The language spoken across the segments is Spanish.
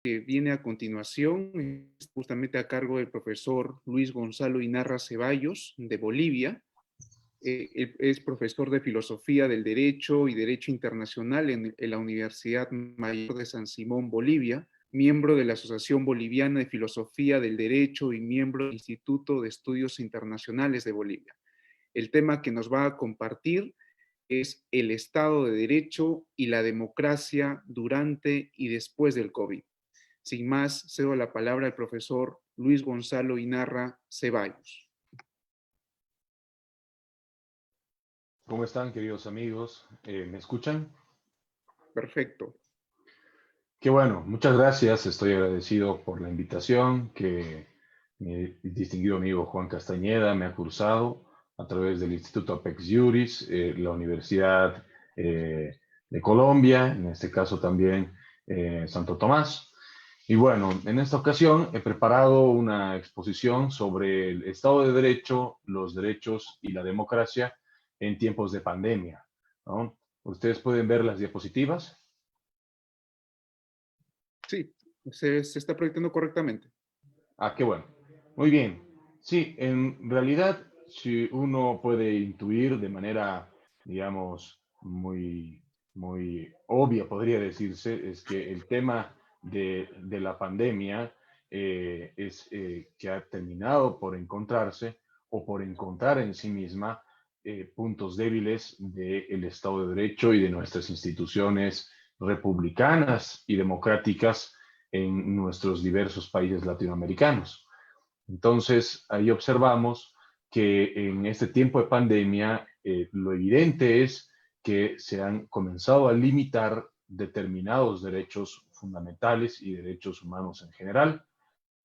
que viene a continuación es justamente a cargo del profesor Luis Gonzalo Inarra Ceballos, de Bolivia. Él es profesor de Filosofía del Derecho y Derecho Internacional en la Universidad Mayor de San Simón, Bolivia, miembro de la Asociación Boliviana de Filosofía del Derecho y miembro del Instituto de Estudios Internacionales de Bolivia. El tema que nos va a compartir es el Estado de Derecho y la democracia durante y después del COVID. Sin más, cedo la palabra al profesor Luis Gonzalo Inarra Ceballos. ¿Cómo están, queridos amigos? ¿Me escuchan? Perfecto. Qué bueno, muchas gracias. Estoy agradecido por la invitación que mi distinguido amigo Juan Castañeda me ha cursado a través del Instituto Apex Juris, la Universidad de Colombia, en este caso también Santo Tomás. Y bueno, en esta ocasión he preparado una exposición sobre el Estado de Derecho, los derechos y la democracia en tiempos de pandemia, ¿no? Ustedes pueden ver las diapositivas. Sí, se está proyectando correctamente. Ah, qué bueno. Muy bien. Sí, en realidad, si uno puede intuir de manera, digamos, muy obvia, podría decirse, es que el tema de la pandemia es que ha terminado por encontrarse o por encontrar en sí misma puntos débiles del Estado de Derecho y de nuestras instituciones republicanas y democráticas en nuestros diversos países latinoamericanos. Entonces, ahí observamos que en este tiempo de pandemia, lo evidente es que se han comenzado a limitar determinados derechos fundamentales y derechos humanos en general.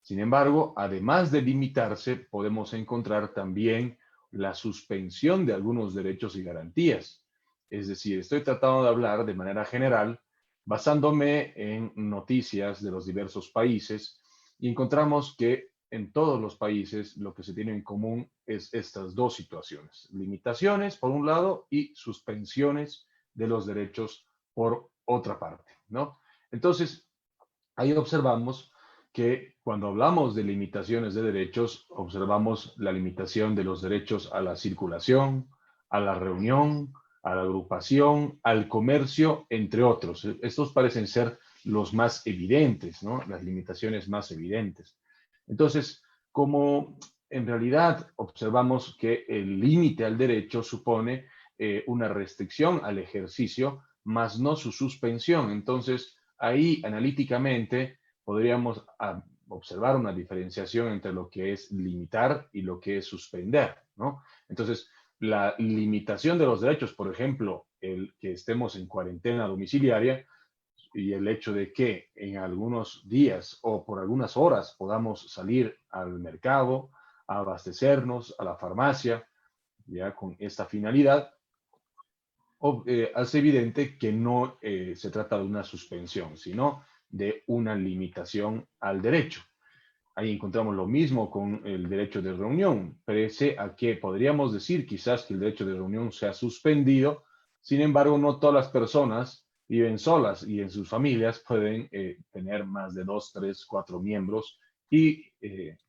Sin embargo, además de limitarse, podemos encontrar también la suspensión de algunos derechos y garantías. Es decir, estoy tratando de hablar de manera general, basándome en noticias de los diversos países, y encontramos que en todos los países lo que se tiene en común es estas dos situaciones: limitaciones por un lado y suspensiones de los derechos por otra parte, ¿no? Entonces, ahí observamos que cuando hablamos de limitaciones de derechos, observamos la limitación de los derechos a la circulación, a la reunión, a la agrupación, al comercio, entre otros. Estos parecen ser los más evidentes, ¿no? Las limitaciones más evidentes. Entonces, como en realidad observamos que el límite al derecho supone una restricción al ejercicio, más no su suspensión. Entonces, ahí analíticamente podríamos observar una diferenciación entre lo que es limitar y lo que es suspender, ¿no? Entonces, la limitación de los derechos, por ejemplo, el que estemos en cuarentena domiciliaria y el hecho de que en algunos días o por algunas horas podamos salir al mercado, a abastecernos, a la farmacia, ya con esta finalidad, hace evidente que no se trata de una suspensión, sino de una limitación al derecho. Ahí encontramos lo mismo con el derecho de reunión, pese a que podríamos decir quizás que el derecho de reunión se ha suspendido. Sin embargo, no todas las personas viven solas y en sus familias pueden tener más de 2, 3, 4 miembros y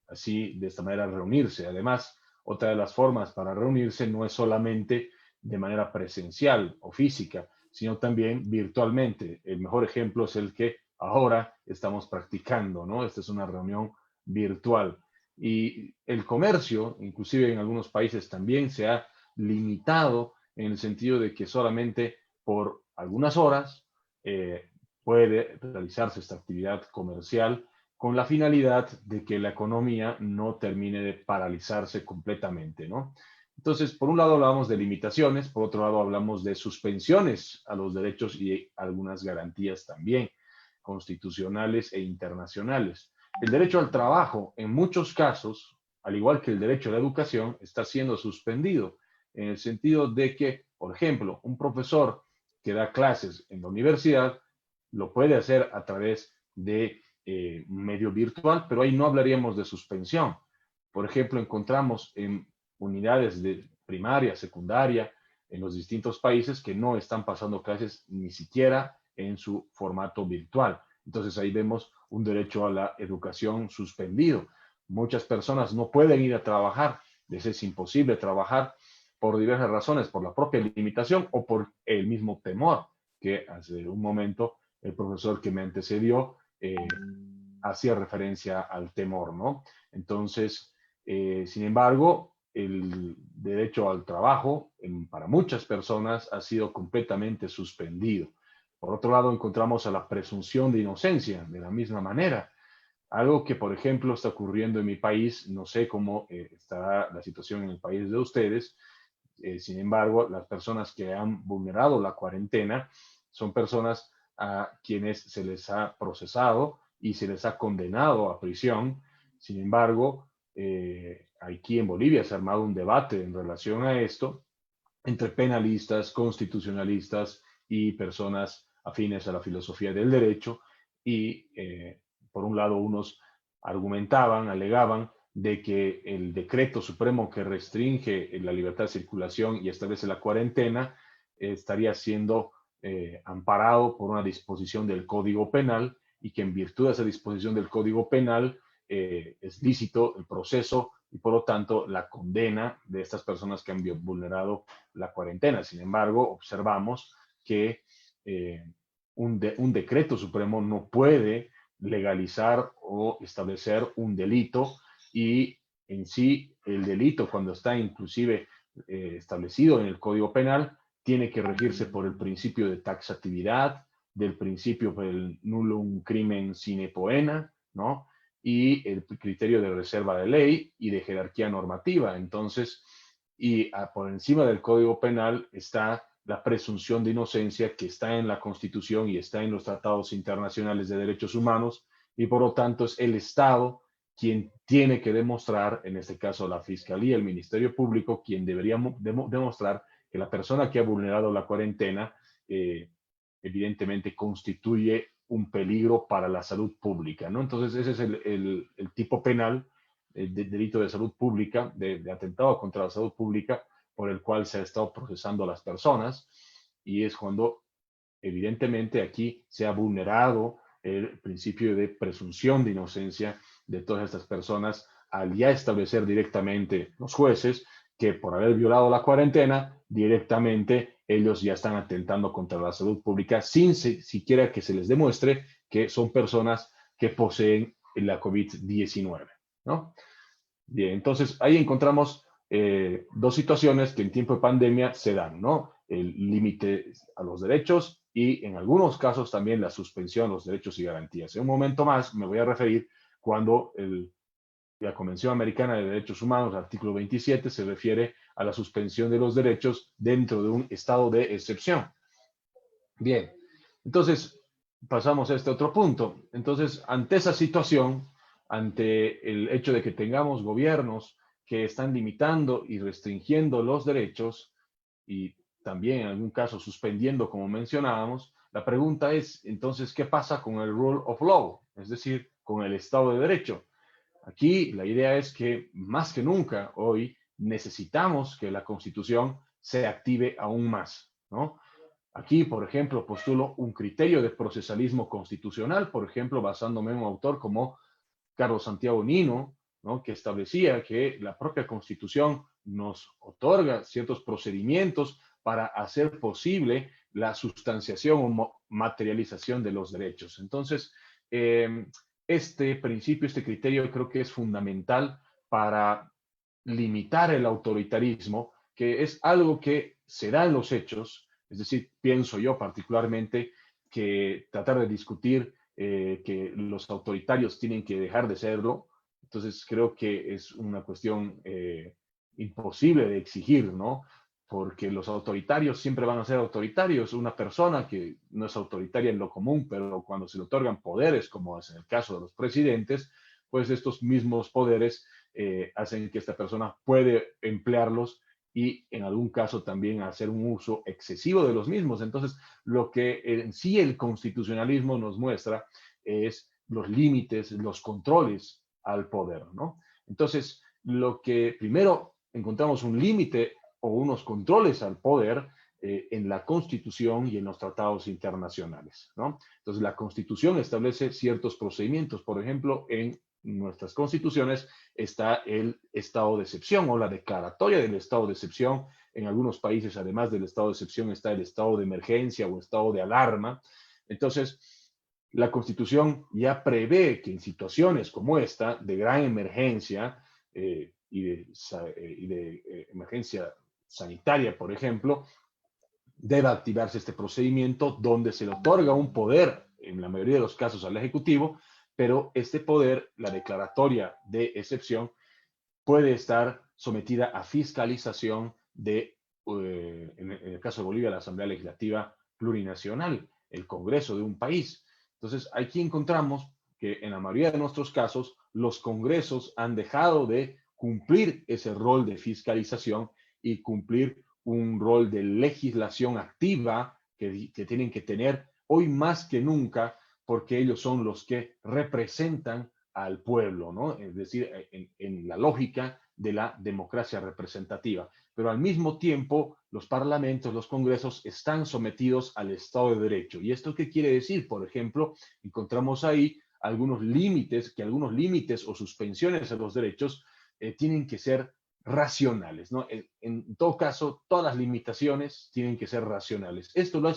así de esta manera reunirse. Además, otra de las formas para reunirse no es solamente de manera presencial o física, sino también virtualmente. El mejor ejemplo es el que ahora estamos practicando, ¿no? Esta es una reunión virtual. Y el comercio, inclusive en algunos países, también se ha limitado en el sentido de que solamente por algunas horas puede realizarse esta actividad comercial con la finalidad de que la economía no termine de paralizarse completamente, ¿no? Entonces, por un lado hablamos de limitaciones, por otro lado hablamos de suspensiones a los derechos y algunas garantías también constitucionales e internacionales. El derecho al trabajo, en muchos casos, al igual que el derecho a la educación, está siendo suspendido, en el sentido de que, por ejemplo, un profesor que da clases en la universidad lo puede hacer a través de un medio virtual, pero ahí no hablaríamos de suspensión. Por ejemplo, encontramos en unidades de primaria, secundaria, en los distintos países que no están pasando clases ni siquiera en su formato virtual. Entonces ahí vemos un derecho a la educación suspendido. Muchas personas no pueden ir a trabajar, les es imposible trabajar por diversas razones, por la propia limitación o por el mismo temor, que hace un momento el profesor que me antecedió hacía referencia al temor, ¿no? Entonces, sin embargo, el derecho al trabajo para muchas personas ha sido completamente suspendido. Por otro lado, encontramos a la presunción de inocencia de la misma manera. Algo que, por ejemplo, está ocurriendo en mi país, no sé cómo estará la situación en el país de ustedes. Sin embargo, las personas que han vulnerado la cuarentena son personas a quienes se les ha procesado y se les ha condenado a prisión. Sin embargo, aquí en Bolivia se ha armado un debate en relación a esto entre penalistas, constitucionalistas y personas afines a la filosofía del derecho. Y por un lado, unos argumentaban, alegaban de que el decreto supremo que restringe la libertad de circulación y establece la cuarentena estaría siendo amparado por una disposición del Código Penal y que en virtud de esa disposición del Código Penal es lícito el proceso y por lo tanto la condena de estas personas que han vulnerado la cuarentena. Sin embargo, observamos que un decreto supremo no puede legalizar o establecer un delito y en sí el delito cuando está inclusive establecido en el Código Penal tiene que regirse por el principio de taxatividad, del principio del nullum crimen sine poena, ¿no? Y el criterio de reserva de ley y de jerarquía normativa. Entonces, y por encima del Código Penal está la presunción de inocencia que está en la Constitución y está en los tratados internacionales de derechos humanos, y por lo tanto es el Estado quien tiene que demostrar, en este caso la Fiscalía, el Ministerio Público, quien debería demostrar que la persona que ha vulnerado la cuarentena evidentemente constituye un peligro para la salud pública, ¿no? Entonces ese es el tipo penal de delito de salud pública, de atentado contra la salud pública, por el cual se ha estado procesando a las personas, y es cuando evidentemente aquí se ha vulnerado el principio de presunción de inocencia de todas estas personas al ya establecer directamente los jueces que por haber violado la cuarentena, directamente ellos ya están atentando contra la salud pública sin siquiera que se les demuestre que son personas que poseen la COVID-19, ¿no? Bien, entonces ahí encontramos dos situaciones que en tiempo de pandemia se dan, ¿no? El límite a los derechos y en algunos casos también la suspensión de los derechos y garantías. En un momento más me voy a referir cuando la Convención Americana de Derechos Humanos, artículo 27, se refiere a la suspensión de los derechos dentro de un estado de excepción. Bien, entonces pasamos a este otro punto. Entonces, ante esa situación, ante el hecho de que tengamos gobiernos que están limitando y restringiendo los derechos y también en algún caso suspendiendo, como mencionábamos, la pregunta es, entonces, ¿qué pasa con el rule of law? Es decir, con el Estado de Derecho. Aquí la idea es que más que nunca hoy necesitamos que la Constitución se active aún más, ¿no? Aquí, por ejemplo, postulo un criterio de procesalismo constitucional, por ejemplo, basándome en un autor como Carlos Santiago Nino, ¿no? Que establecía que la propia Constitución nos otorga ciertos procedimientos para hacer posible la sustanciación o materialización de los derechos. Entonces, este principio, este criterio creo que es fundamental para limitar el autoritarismo, que es algo que se da en los hechos, es decir, pienso yo particularmente que tratar de discutir que los autoritarios tienen que dejar de serlo, entonces creo que es una cuestión imposible de exigir, ¿no? Porque los autoritarios siempre van a ser autoritarios. Una persona que no es autoritaria en lo común, pero cuando se le otorgan poderes, como es en el caso de los presidentes, pues estos mismos poderes hacen que esta persona puede emplearlos y en algún caso también hacer un uso excesivo de los mismos. Entonces, lo que en sí el constitucionalismo nos muestra es los límites, los controles al poder, ¿no? Entonces, lo que primero encontramos un límite o unos controles al poder en la Constitución y en los tratados internacionales, ¿no? Entonces, la Constitución establece ciertos procedimientos. Por ejemplo, en nuestras constituciones está el estado de excepción o la declaratoria del estado de excepción. En algunos países, además del estado de excepción, está el estado de emergencia o estado de alarma. Entonces, la Constitución ya prevé que en situaciones como esta, de gran emergencia y de emergencia sanitaria, por ejemplo, debe activarse este procedimiento donde se le otorga un poder, en la mayoría de los casos, al Ejecutivo, pero este poder, la declaratoria de excepción, puede estar sometida a fiscalización en el caso de Bolivia, la Asamblea Legislativa Plurinacional, el Congreso de un país. Entonces, aquí encontramos que en la mayoría de nuestros casos, los congresos han dejado de cumplir ese rol de fiscalización y cumplir un rol de legislación activa que tienen que tener hoy más que nunca, porque ellos son los que representan al pueblo, ¿no? Es decir, en la lógica de la democracia representativa. Pero al mismo tiempo, los parlamentos, los congresos están sometidos al Estado de Derecho. ¿Y esto qué quiere decir? Por ejemplo, encontramos ahí algunos límites o suspensiones a los derechos tienen que ser racionales, ¿no? En todo caso, todas las limitaciones tienen que ser racionales. Esto lo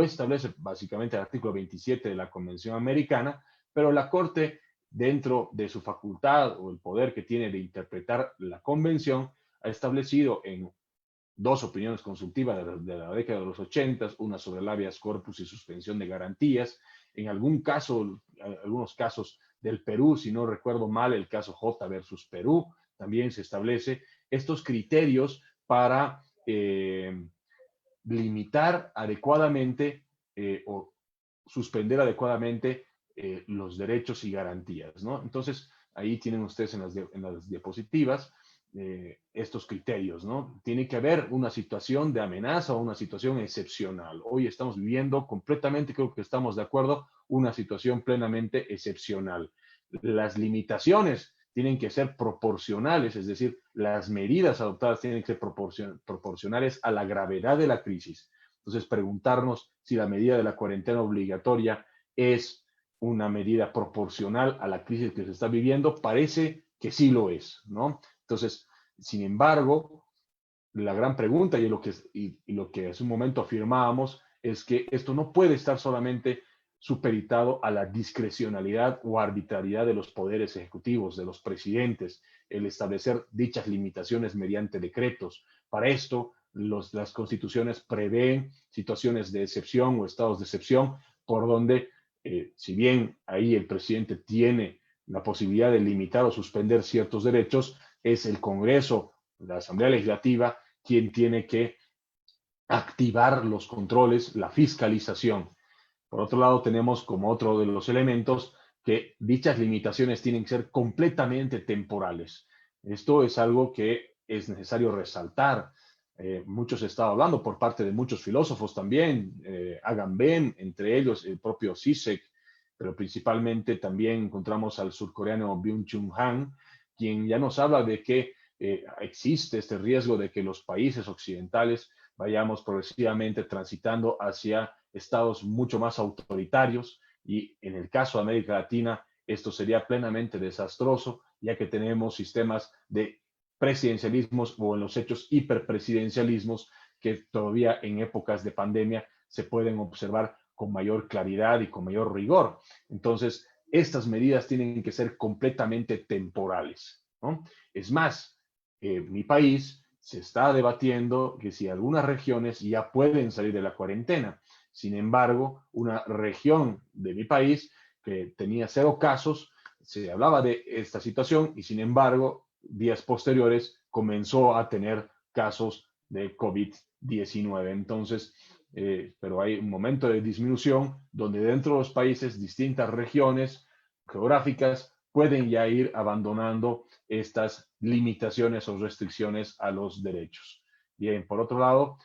establece básicamente el artículo 27 de la Convención Americana, pero la Corte, dentro de su facultad o el poder que tiene de interpretar la Convención, ha establecido en dos opiniones consultivas de la década de los 80, una sobre el habeas corpus y suspensión de garantías, en algunos casos del Perú, si no recuerdo mal, el caso J versus Perú, también se establece estos criterios para limitar adecuadamente o suspender adecuadamente los derechos y garantías, ¿no? Entonces, ahí tienen ustedes en las diapositivas estos criterios, ¿no? Tiene que haber una situación de amenaza o una situación excepcional. Hoy estamos viviendo completamente, creo que estamos de acuerdo, una situación plenamente excepcional. Las limitaciones tienen que ser proporcionales, es decir, las medidas adoptadas tienen que ser proporcionales a la gravedad de la crisis. Entonces, preguntarnos si la medida de la cuarentena obligatoria es una medida proporcional a la crisis que se está viviendo, parece que sí lo es, ¿no? Entonces, sin embargo, la gran pregunta y lo que hace un momento afirmábamos es que esto no puede estar solamente supeditado a la discrecionalidad o arbitrariedad de los poderes ejecutivos, de los presidentes, el establecer dichas limitaciones mediante decretos. Para esto, las constituciones prevén situaciones de excepción o estados de excepción por donde, si bien ahí el presidente tiene la posibilidad de limitar o suspender ciertos derechos, es el Congreso, la Asamblea Legislativa, quien tiene que activar los controles, la fiscalización. Por otro lado, tenemos como otro de los elementos que dichas limitaciones tienen que ser completamente temporales. Esto es algo que es necesario resaltar. Muchos he estado hablando por parte de muchos filósofos también, Agamben, entre ellos el propio Zizek, pero principalmente también encontramos al surcoreano Byung-Chul Han, quien ya nos habla de que existe este riesgo de que los países occidentales vayamos progresivamente transitando hacia estados mucho más autoritarios y en el caso de América Latina esto sería plenamente desastroso ya que tenemos sistemas de presidencialismos o en los hechos hiperpresidencialismos que todavía en épocas de pandemia se pueden observar con mayor claridad y con mayor rigor. Entonces, estas medidas tienen que ser completamente temporales, ¿no? Es más, mi país se está debatiendo que si algunas regiones ya pueden salir de la cuarentena. Sin embargo, una región de mi país que tenía 0 casos, se hablaba de esta situación y sin embargo, días posteriores comenzó a tener casos de COVID-19. Entonces, pero hay un momento de disminución donde dentro de los países distintas regiones geográficas pueden ya ir abandonando estas limitaciones o restricciones a los derechos. Bien, por otro lado,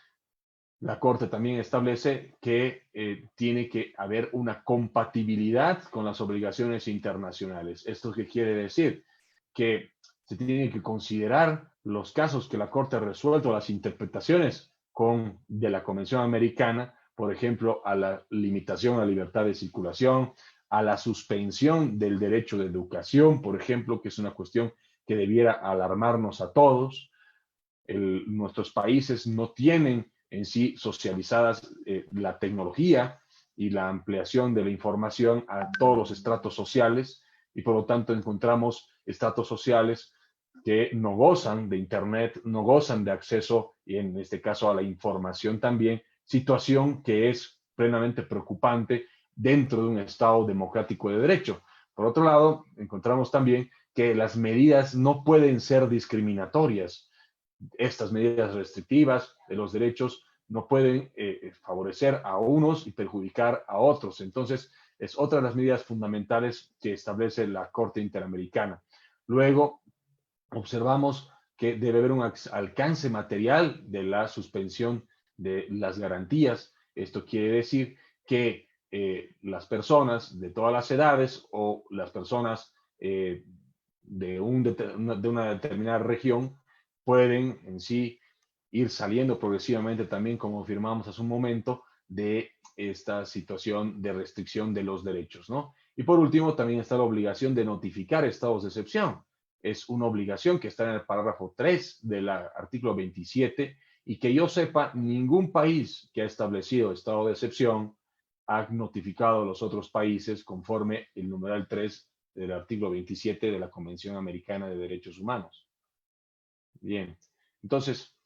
la Corte también establece que tiene que haber una compatibilidad con las obligaciones internacionales. ¿Esto qué quiere decir? Que se tienen que considerar los casos que la Corte ha resuelto, las interpretaciones de la Convención Americana, por ejemplo, a la limitación a la libertad de circulación, a la suspensión del derecho de educación, por ejemplo, que es una cuestión que debiera alarmarnos a todos. Nuestros países no tienen en sí socializadas la tecnología y la ampliación de la información a todos los estratos sociales, y por lo tanto encontramos estratos sociales que no gozan de Internet, no gozan de acceso, y en este caso a la información también, situación que es plenamente preocupante dentro de un Estado democrático de derecho. Por otro lado, encontramos también que las medidas no pueden ser discriminatorias. Estas medidas restrictivas de los derechos no pueden favorecer a unos y perjudicar a otros. Entonces, es otra de las medidas fundamentales que establece la Corte Interamericana. Luego, observamos que debe haber un alcance material de la suspensión de las garantías. Esto quiere decir que las personas de todas las edades o las personas de una determinada región pueden en sí ir saliendo progresivamente también, como firmamos hace un momento, de esta situación de restricción de los derechos, ¿no? Y por último, también está la obligación de notificar estados de excepción. Es una obligación que está en el párrafo 3 del artículo 27, y que yo sepa, ningún país que ha establecido estado de excepción ha notificado a los otros países conforme el numeral 3 del artículo 27 de la Convención Americana de Derechos Humanos. Bien, entonces,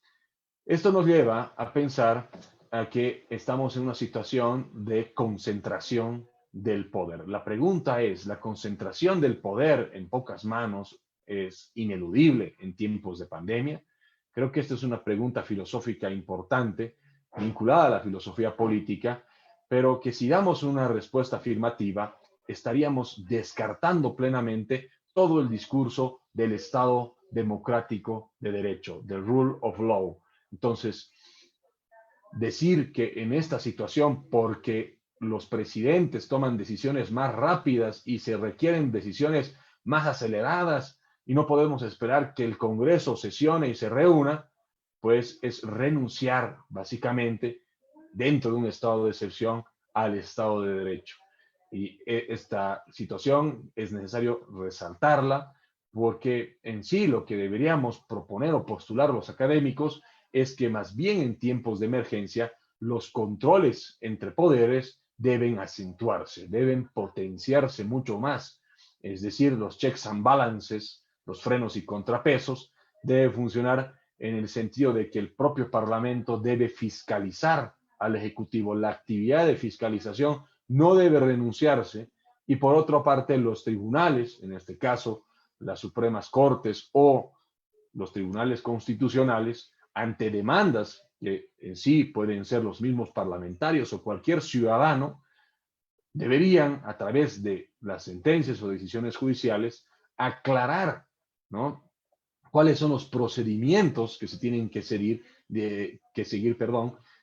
esto nos lleva a pensar a que estamos en una situación de concentración del poder. La pregunta es, ¿la concentración del poder en pocas manos es ineludible en tiempos de pandemia? Creo que esta es una pregunta filosófica importante, vinculada a la filosofía política, pero que si damos una respuesta afirmativa, estaríamos descartando plenamente todo el discurso del Estado democrático de derecho, del rule of law. Entonces, decir que en esta situación, porque los presidentes toman decisiones más rápidas y se requieren decisiones más aceleradas y no podemos esperar que el Congreso sesione y se reúna, pues es renunciar básicamente dentro de un estado de excepción al Estado de Derecho. Y esta situación es necesario resaltarla porque en sí lo que deberíamos proponer o postular los académicos es que más bien en tiempos de emergencia los controles entre poderes deben acentuarse, deben potenciarse mucho más. Es decir, los checks and balances, los frenos y contrapesos, deben funcionar en el sentido de que el propio Parlamento debe fiscalizar al Ejecutivo. La actividad de fiscalización no debe renunciarse, y por otra parte los tribunales, en este caso las Supremas Cortes o los tribunales constitucionales, ante demandas que en sí pueden ser los mismos parlamentarios o cualquier ciudadano, deberían, a través de las sentencias o decisiones judiciales, aclarar, ¿no?, cuáles son los procedimientos que se tienen que seguir,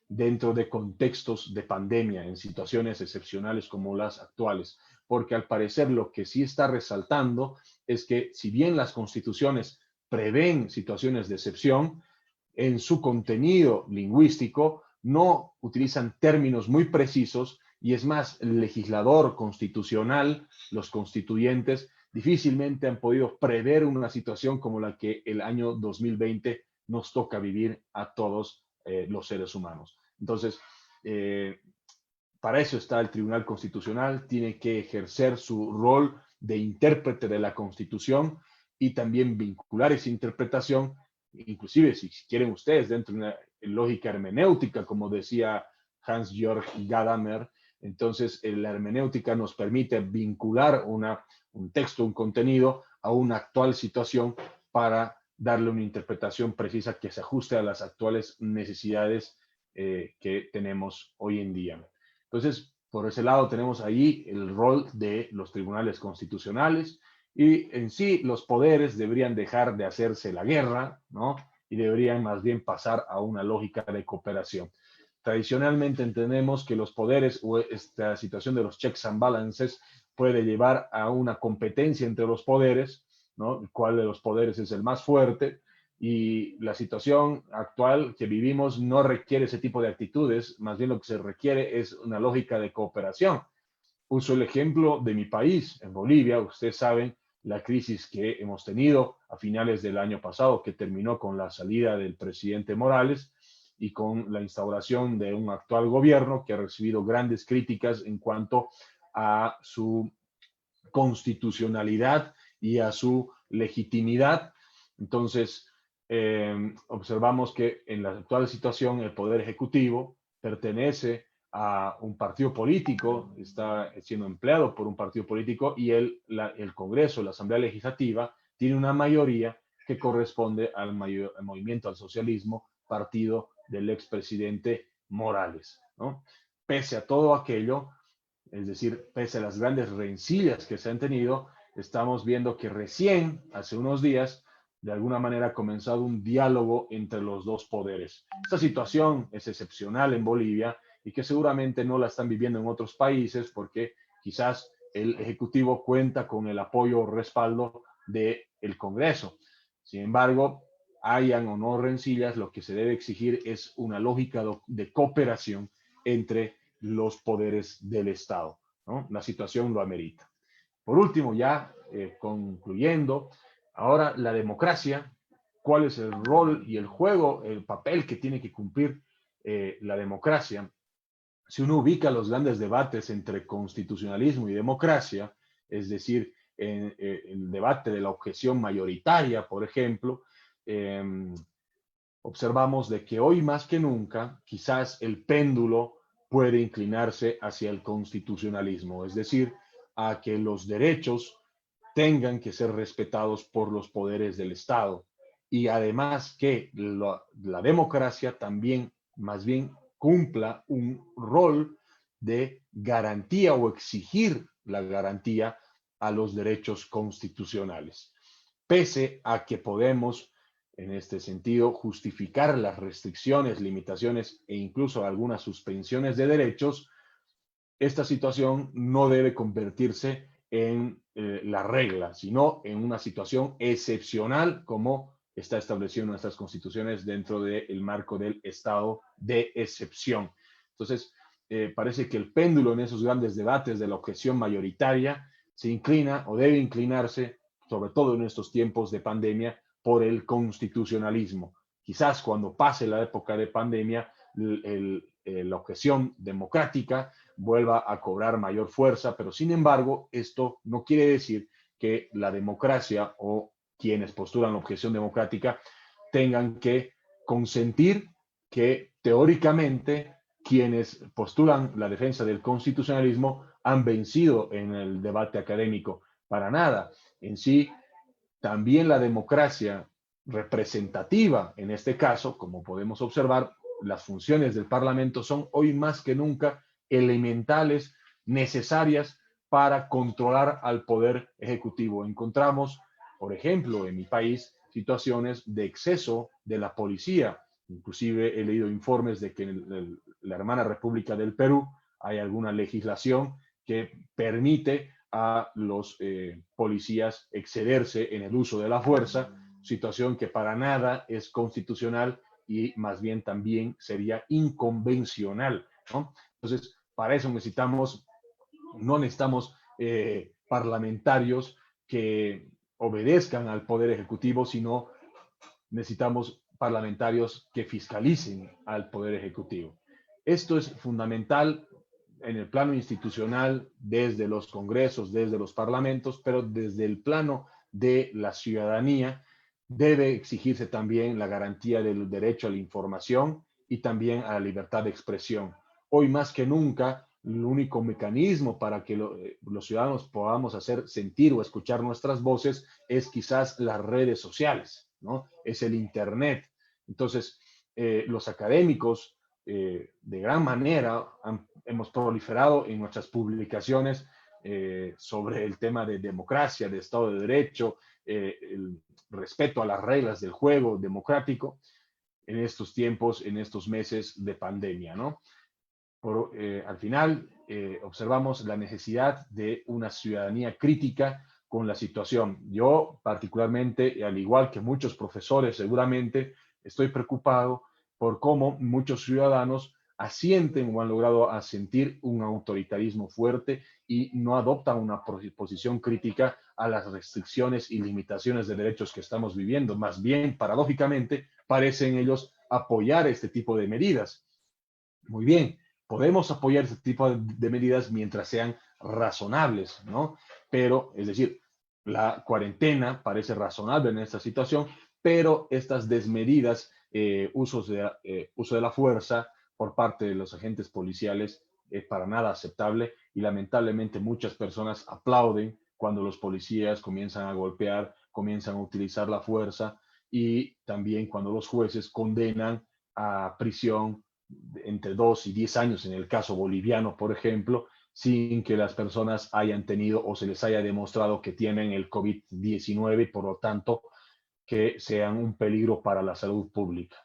dentro de contextos de pandemia, en situaciones excepcionales como las actuales. Porque al parecer lo que sí está resaltando es que si bien las constituciones prevén situaciones de excepción, en su contenido lingüístico no utilizan términos muy precisos, y es más, el legislador constitucional, los constituyentes, difícilmente han podido prever una situación como la que el año 2020 nos toca vivir a todos los seres humanos. Entonces, para eso está el Tribunal Constitucional, tiene que ejercer su rol de intérprete de la Constitución y también vincular esa interpretación, inclusive si quieren ustedes, dentro de una lógica hermenéutica, como decía Hans-Georg Gadamer. Entonces, la hermenéutica nos permite vincular un texto, un contenido a una actual situación para darle una interpretación precisa que se ajuste a las actuales necesidades que tenemos hoy en día. Entonces, por ese lado tenemos ahí el rol de los tribunales constitucionales, y en sí los poderes deberían dejar de hacerse la guerra, ¿no?, y deberían más bien pasar a una lógica de cooperación. Tradicionalmente entendemos que los poderes o esta situación de los checks and balances puede llevar a una competencia entre los poderes, ¿no?, cuál de los poderes es el más fuerte, Y la situación actual que vivimos no requiere ese tipo de actitudes, más bien lo que se requiere es una lógica de cooperación. Uso el ejemplo de mi país, en Bolivia. Ustedes saben la crisis que hemos tenido a finales del año pasado, que terminó con la salida del presidente Morales y con la instauración de un actual gobierno que ha recibido grandes críticas en cuanto a su constitucionalidad y a su legitimidad. Entonces, observamos que en la actual situación el Poder Ejecutivo pertenece a un partido político, está siendo empleado por un partido político y el Congreso, la Asamblea Legislativa, tiene una mayoría que corresponde al movimiento al socialismo, partido del expresidente Morales, ¿no? Pese a todo aquello, es decir, pese a las grandes rencillas que se han tenido, estamos viendo que recién, hace unos días, de alguna manera ha comenzado un diálogo entre los dos poderes. Esta situación es excepcional en Bolivia y que seguramente no la están viviendo en otros países porque quizás el Ejecutivo cuenta con el apoyo o respaldo del Congreso. Sin embargo, hayan o no rencillas, lo que se debe exigir es una lógica de cooperación entre los poderes del Estado, ¿no? La situación lo amerita. Por último, ya concluyendo, ahora la democracia, ¿cuál es el rol y el juego, el papel que tiene que cumplir la democracia? Si uno ubica los grandes debates entre constitucionalismo y democracia, es decir, el debate de la objeción mayoritaria, por ejemplo, observamos de que hoy más que nunca, quizás el péndulo puede inclinarse hacia el constitucionalismo, es decir, a que los derechos tengan que ser respetados por los poderes del Estado. Y además que la democracia también, más bien, cumpla un rol de garantía o exigir la garantía a los derechos constitucionales. Pese a que podemos, en este sentido, justificar las restricciones, limitaciones e incluso algunas suspensiones de derechos, esta situación no debe convertirse en la regla, sino en una situación excepcional como está establecido en nuestras constituciones dentro del marco del estado de excepción. Entonces, parece que el péndulo en esos grandes debates de la objeción mayoritaria se inclina o debe inclinarse, sobre todo en estos tiempos de pandemia, por el constitucionalismo. Quizás cuando pase la época de pandemia, la objeción democrática vuelva a cobrar mayor fuerza, pero sin embargo, esto no quiere decir que la democracia o quienes postulan la objeción democrática tengan que consentir que teóricamente quienes postulan la defensa del constitucionalismo han vencido en el debate académico. Para nada. En sí, también la democracia representativa, en este caso, como podemos observar, las funciones del Parlamento son hoy más que nunca elementales, necesarias para controlar al poder ejecutivo. Encontramos, por ejemplo, en mi país, situaciones de exceso de la policía. Inclusive he leído informes de que en la hermana República del Perú hay alguna legislación que permite a los policías excederse en el uso de la fuerza, situación que para nada es constitucional y más bien también sería inconvencional, ¿no? Entonces, para eso no necesitamos parlamentarios que obedezcan al Poder Ejecutivo, sino necesitamos parlamentarios que fiscalicen al Poder Ejecutivo. Esto es fundamental en el plano institucional, desde los congresos, desde los parlamentos, pero desde el plano de la ciudadanía debe exigirse también la garantía del derecho a la información y también a la libertad de expresión. Hoy más que nunca, el único mecanismo para que los ciudadanos podamos hacer sentir o escuchar nuestras voces es quizás las redes sociales, ¿no? Es el Internet. Entonces, los académicos de gran manera hemos proliferado en nuestras publicaciones sobre el tema de democracia, de Estado de Derecho, el respeto a las reglas del juego democrático en estos tiempos, en estos meses de pandemia, ¿no? Al final, observamos la necesidad de una ciudadanía crítica con la situación. Yo particularmente, al igual que muchos profesores seguramente, estoy preocupado por cómo muchos ciudadanos asienten o han logrado asentir un autoritarismo fuerte y no adoptan una posición crítica a las restricciones y limitaciones de derechos que estamos viviendo. Más bien, paradójicamente, parecen ellos apoyar este tipo de medidas. Muy bien, podemos apoyar este tipo de medidas mientras sean razonables, ¿no? Pero, es decir, la cuarentena parece razonable en esta situación, pero estas desmedidas uso de la fuerza por parte de los agentes policiales es para nada aceptable y lamentablemente muchas personas aplauden cuando los policías comienzan a golpear, comienzan a utilizar la fuerza y también cuando los jueces condenan a prisión entre 2 y 10 años en el caso boliviano, por ejemplo, sin que las personas hayan tenido o se les haya demostrado que tienen el COVID-19 y por lo tanto que sean un peligro para la salud pública.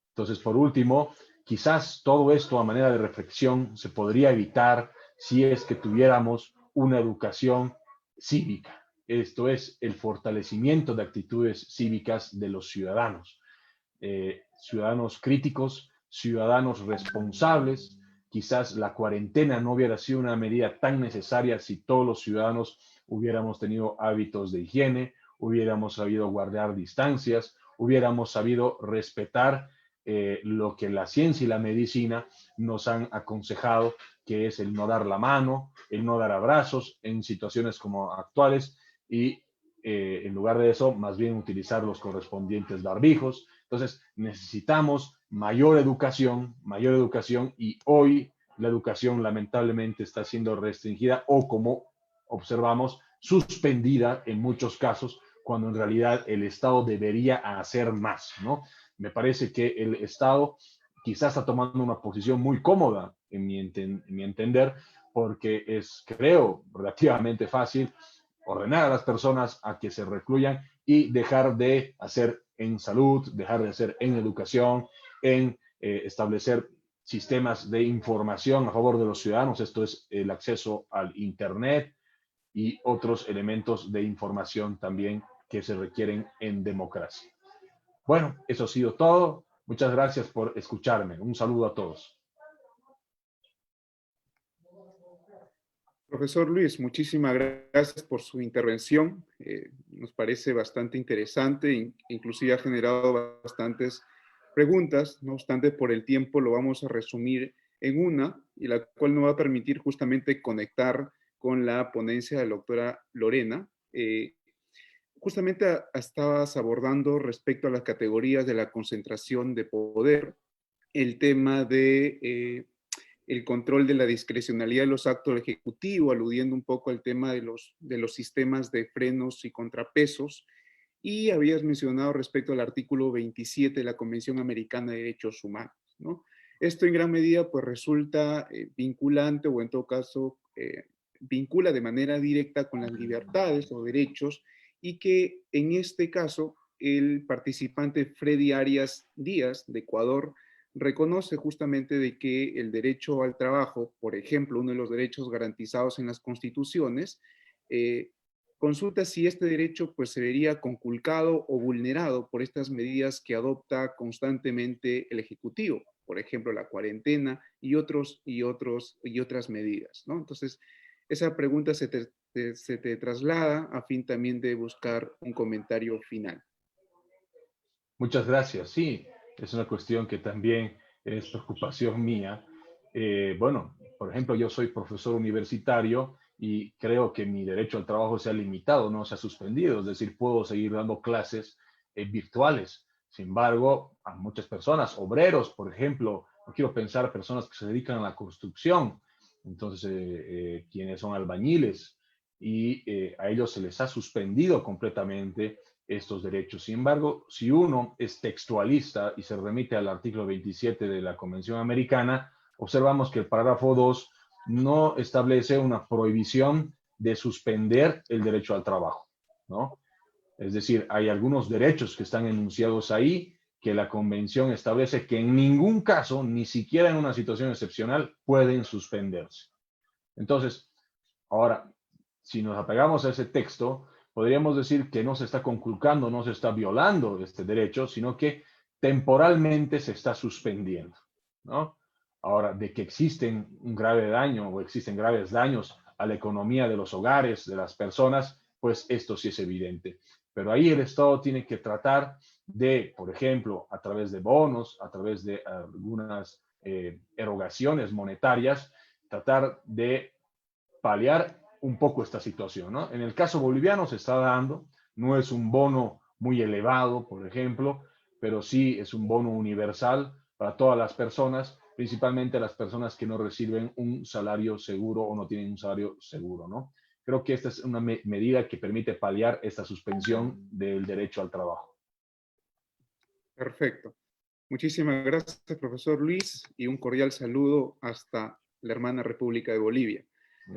Entonces, por último, quizás todo esto a manera de reflexión se podría evitar si es que tuviéramos una educación cívica. Esto es el fortalecimiento de actitudes cívicas de los ciudadanos. Ciudadanos críticos, ciudadanos responsables. Quizás la cuarentena no hubiera sido una medida tan necesaria si todos los ciudadanos hubiéramos tenido hábitos de higiene, hubiéramos sabido guardar distancias, hubiéramos sabido respetar lo que la ciencia y la medicina nos han aconsejado, que es el no dar la mano, el no dar abrazos en situaciones como actuales y en lugar de eso, más bien utilizar los correspondientes barbijos. Entonces, necesitamos mayor educación y hoy la educación lamentablemente está siendo restringida o como observamos, suspendida en muchos casos, cuando en realidad el Estado debería hacer más, ¿no? Me parece que el Estado quizás está tomando una posición muy cómoda, en mi entender, porque es, creo, relativamente fácil ordenar a las personas a que se recluyan y dejar de hacer en salud, dejar de hacer en educación, en establecer sistemas de información a favor de los ciudadanos. Esto es el acceso al Internet y otros elementos de información también que se requieren en democracia. Bueno, eso ha sido todo. Muchas gracias por escucharme. Un saludo a todos. Profesor Luis, muchísimas gracias por su intervención. Nos parece bastante interesante, inclusive ha generado bastantes preguntas. No obstante, por el tiempo lo vamos a resumir en una, y la cual nos va a permitir justamente conectar con la ponencia de la doctora Lorena. Justamente estabas abordando respecto a las categorías de la concentración de poder, el tema de el control de la discrecionalidad de los actos del Ejecutivo, aludiendo un poco al tema de los sistemas de frenos y contrapesos, y habías mencionado respecto al artículo 27 de la Convención Americana de Derechos Humanos, ¿no? Esto en gran medida pues resulta vinculante o en todo caso vincula de manera directa con las libertades o derechos y que en este caso el participante Freddy Arias Díaz de Ecuador reconoce justamente de que el derecho al trabajo, por ejemplo, uno de los derechos garantizados en las constituciones, consulta si este derecho pues se vería conculcado o vulnerado por estas medidas que adopta constantemente el Ejecutivo, por ejemplo, la cuarentena y otras medidas, ¿no? Entonces, esa pregunta se te traslada a fin también de buscar un comentario final. Muchas gracias. Sí, es una cuestión que también es preocupación mía. Bueno, por ejemplo, yo soy profesor universitario y creo que mi derecho al trabajo se ha limitado, no se ha suspendido, es decir, puedo seguir dando clases virtuales. Sin embargo, a muchas personas, obreros, por ejemplo, no quiero pensar personas que se dedican a la construcción, entonces, quienes son albañiles, y a ellos se les ha suspendido completamente estos derechos. Sin embargo, si uno es textualista y se remite al artículo 27 de la Convención Americana, observamos que el párrafo 2 no establece una prohibición de suspender el derecho al trabajo, ¿no? Es decir, hay algunos derechos que están enunciados ahí que la Convención establece que en ningún caso, ni siquiera en una situación excepcional, pueden suspenderse. Entonces, ahora, si nos apegamos a ese texto, podríamos decir que no se está conculcando, no se está violando este derecho, sino que temporalmente se está suspendiendo, ¿no? Ahora, de que existen un grave daño o existen graves daños a la economía de los hogares, de las personas, pues esto sí es evidente. Pero ahí el Estado tiene que tratar de, por ejemplo, a través de bonos, a través de algunas erogaciones monetarias, tratar de paliar un poco esta situación, ¿no? En el caso boliviano se está dando, no es un bono muy elevado, por ejemplo, pero sí es un bono universal para todas las personas, principalmente las personas que no reciben un salario seguro o no tienen un salario seguro, ¿no? Creo que esta es una medida que permite paliar esta suspensión del derecho al trabajo. Perfecto. Muchísimas gracias, profesor Luis, y un cordial saludo hasta la hermana República de Bolivia.